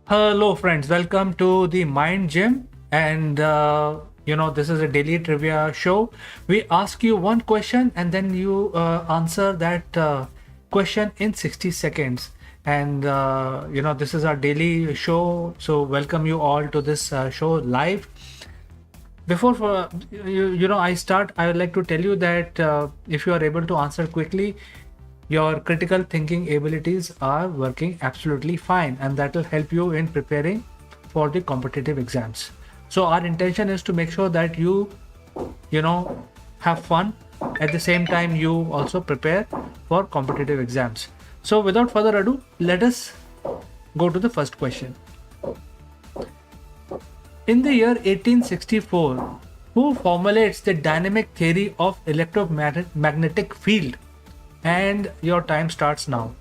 Hello, friends. Welcome to the Mind Gym. And, this is a daily trivia show. We ask you one question and then you answer that question in 60 seconds. And, this is our daily show. So, welcome you all to this show live. Before I start, I would like to tell you that if you are able to answer quickly, your critical thinking abilities are working absolutely fine, and that will help you in preparing for the competitive exams. So our intention is to make sure that you know have fun, at the same time you also prepare for competitive exams. So without further ado, let us go to the first question. In the year 1864, who formulates the dynamic theory of electromagnetic field? And your time starts now.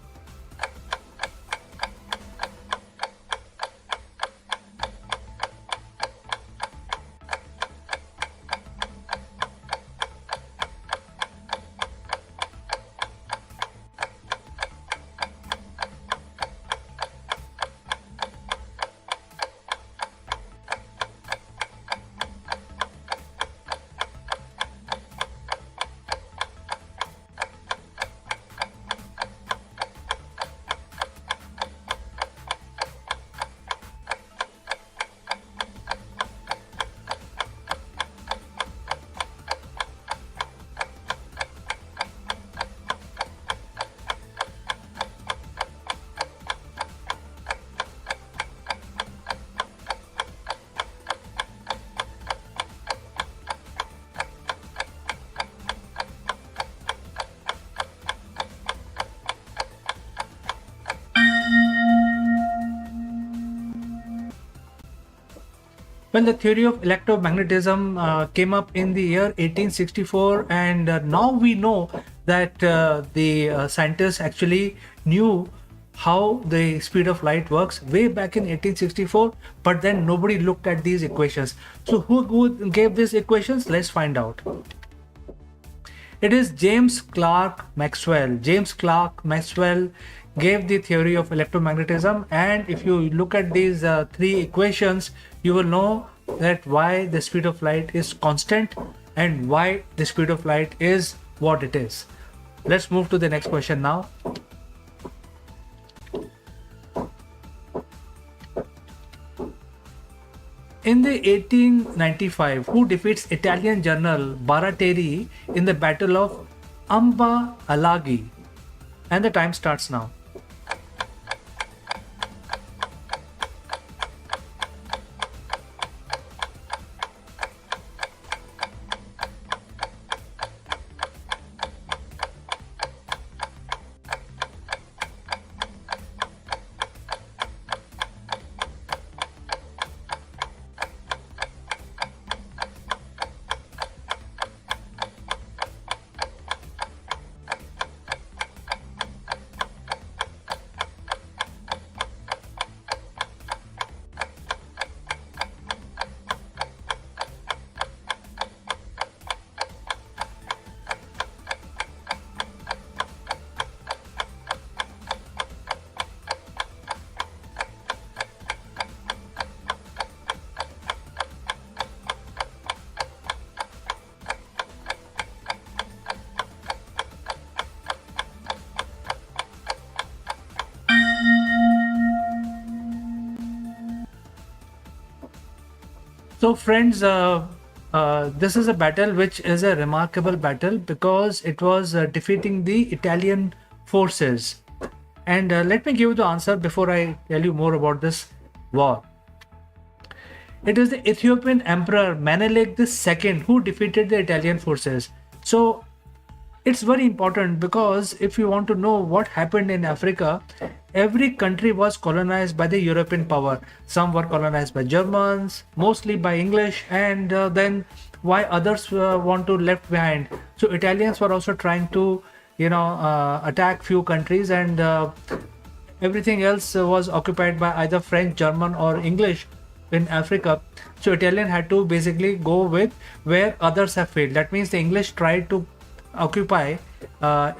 Well, the theory of electromagnetism came up in the year 1864, and now we know that the scientists actually knew how the speed of light works way back in 1864, but then nobody looked at these equations. So, who gave these equations? Let's find out. It is James Clerk Maxwell. James Clerk Maxwell gave the theory of electromagnetism, and if you look at these three equations, you will know that why the speed of light is constant and why the speed of light is what it is. Let's move to the next question now. In the 1895, who defeats Italian general Baratieri in the Battle of Amba Alaghi? And the time starts now. So, friends, this is a battle which is a remarkable battle because it was defeating the Italian forces. And let me give you the answer before I tell you more about this war. It is the Ethiopian Emperor Menelik II who defeated the Italian forces. So, it's very important because if you want to know what happened in Africa, every country was colonized by the European power. Some were colonized by Germans, mostly by English, and then why others want to left behind. So Italians were also trying to, attack few countries, and everything else was occupied by either French, German, or English in Africa. So Italian had to basically go with where others have failed. That means the English tried to occupy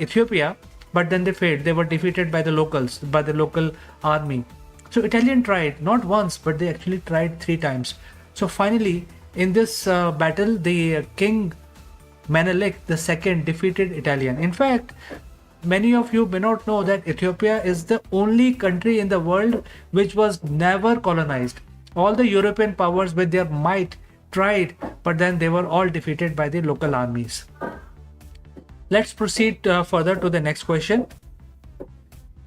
Ethiopia, but then they failed. They were defeated by the locals, by the local army. So Italian tried not once, but they actually tried 3 times. So finally, in this battle, the king Menelik II defeated Italian. In fact, many of you may not know that Ethiopia is the only country in the world which was never colonized. All the European powers, with their might, tried, but then they were all defeated by the local armies. Let's proceed further to the next question.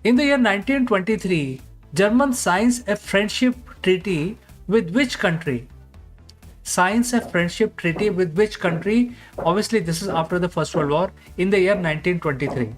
In the year 1923, Germany signs a friendship treaty with which country? Signs a friendship treaty with which country? Obviously, this is after the First World War in the year 1923.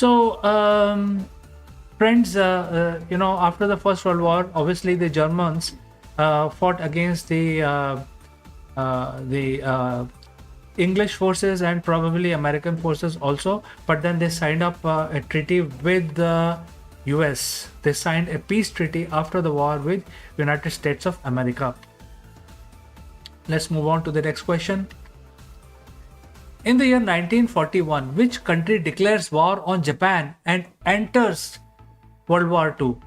So, friends, after the First World War, obviously the Germans fought against the English forces and probably American forces also. But then they signed up a treaty with the US. They signed a peace treaty after the war with United States of America. Let's move on to the next question. In the year 1941, which country declares war on Japan and enters World War II?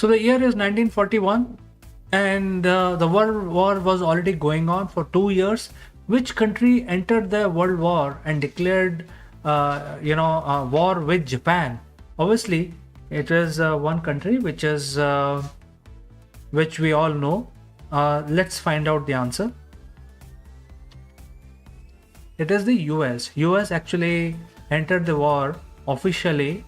So the year is 1941 and the World War was already going on for 2 years. Which country entered the World War and declared war with Japan? Obviously, it is one country which we all know. Let's find out the answer. It is the US. US actually entered the war officially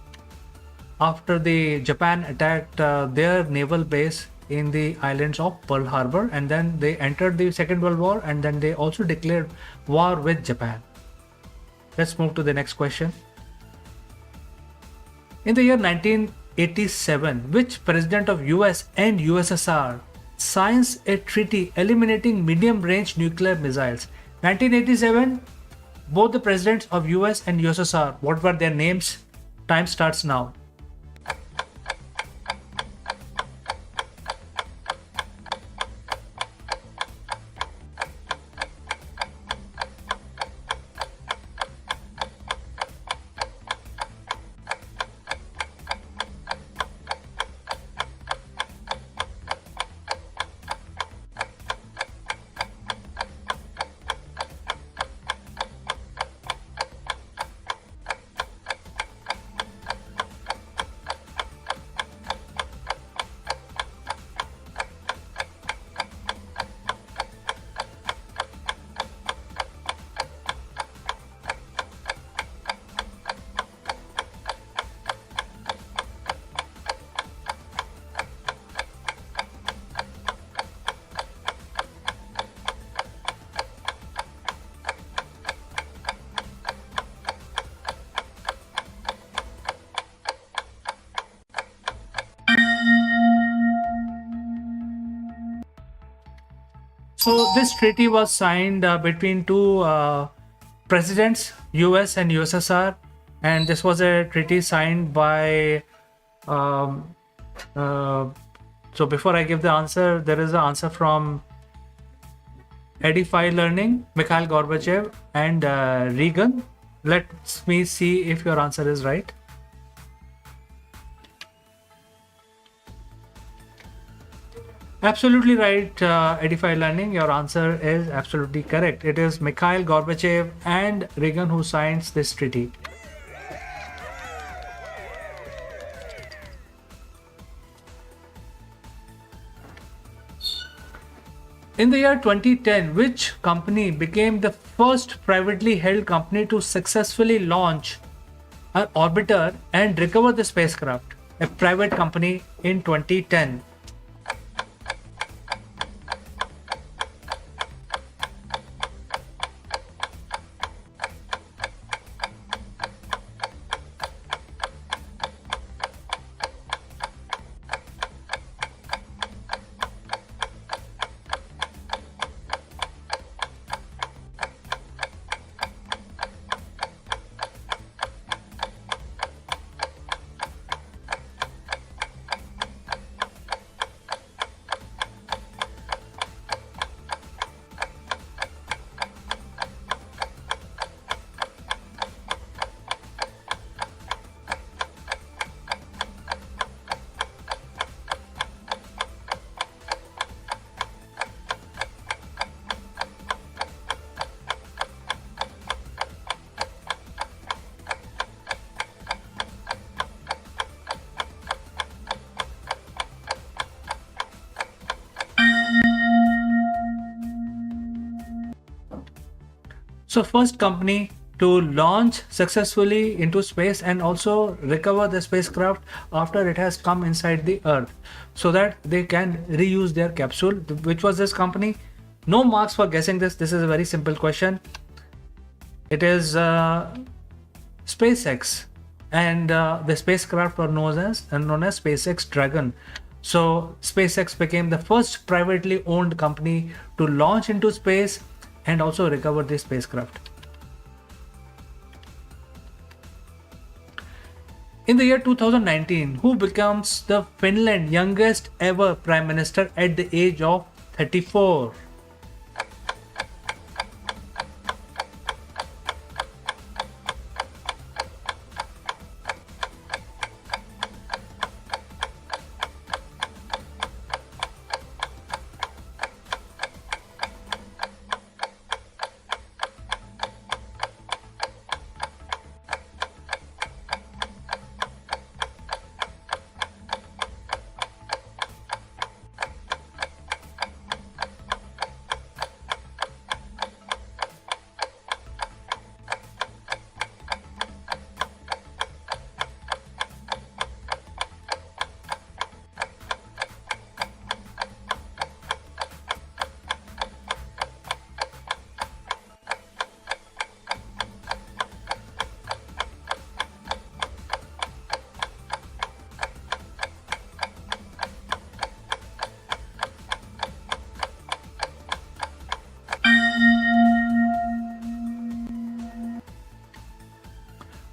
after the Japan attacked their naval base in the islands of Pearl Harbor, and then they entered the Second World War, and then they also declared war with Japan. Let's move to the next question. In the year 1987, which president of US and USSR signs a treaty eliminating medium-range nuclear missiles? 1987, both the presidents of US and USSR, what were their names? Time starts now. So this treaty was signed between two presidents, US and USSR, and this was a treaty signed by. Um, uh, so before I give the answer, there is an answer from Edify Learning, Mikhail Gorbachev, and Reagan. Let me see if your answer is right. Absolutely right, Edify Learning. Your answer is absolutely correct. It is Mikhail Gorbachev and Reagan who signed this treaty. In the year 2010, which company became the first privately held company to successfully launch an orbiter and recover the spacecraft? A private company in 2010. So first company to launch successfully into space and also recover the spacecraft after it has come inside the earth so that they can reuse their capsule. Which was this company? No marks for guessing this. This is a very simple question. It is SpaceX, and the spacecraft were known as SpaceX Dragon. So SpaceX became the first privately owned company to launch into space and also recover the spacecraft. In the year 2019, who becomes the Finland youngest ever prime minister at the age of 34?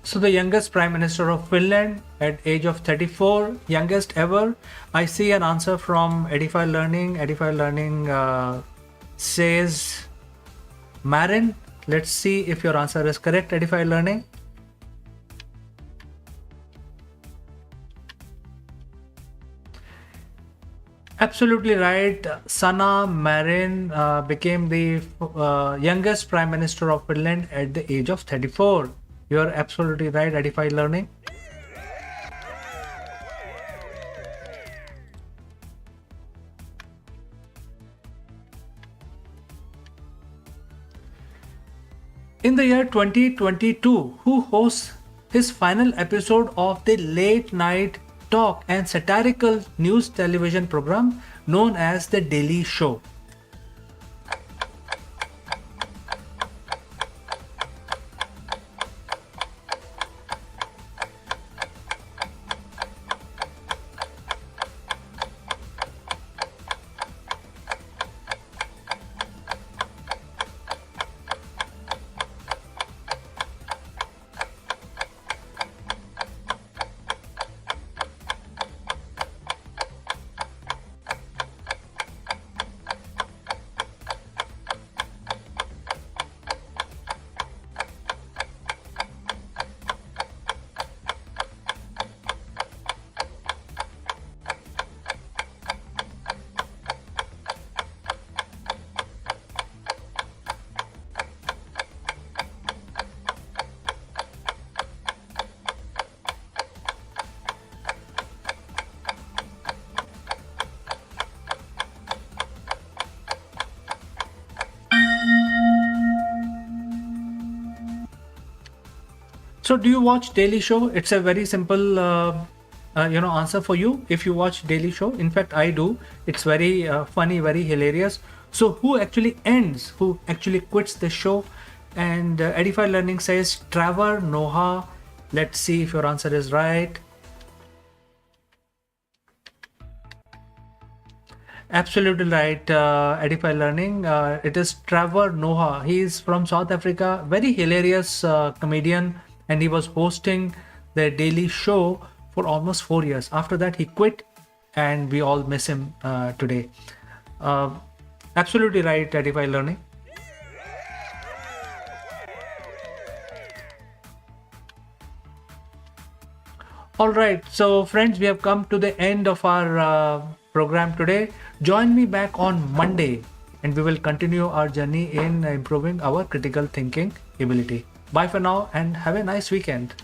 So the youngest prime minister of Finland at age of 34, youngest ever. I see an answer from Edify Learning. Edify Learning says Marin. Let's see if your answer is correct, Edify Learning. Absolutely right. Sanna Marin became the youngest prime minister of Finland at the age of 34. You are absolutely right, Edify Learning. In the year 2022, who hosts his final episode of the late night talk and satirical news television program known as The Daily Show? So do you watch Daily Show? It's a very simple answer for you. If you watch Daily Show, in fact I do, it's very funny, very hilarious. So who actually quits the show? And Edify Learning says Trevor Noah. Let's see if your answer is right. Absolutely right, Edify Learning. It is Trevor Noah. He is from South Africa, very hilarious comedian, and he was hosting the Daily Show for almost 4 years. After that, he quit, and we all miss him today. Uh, Absolutely right, Edify Learning. All right, so friends, we have come to the end of our program today. Join me back on Monday, and we will continue our journey in improving our critical thinking ability. Bye for now, and have a nice weekend.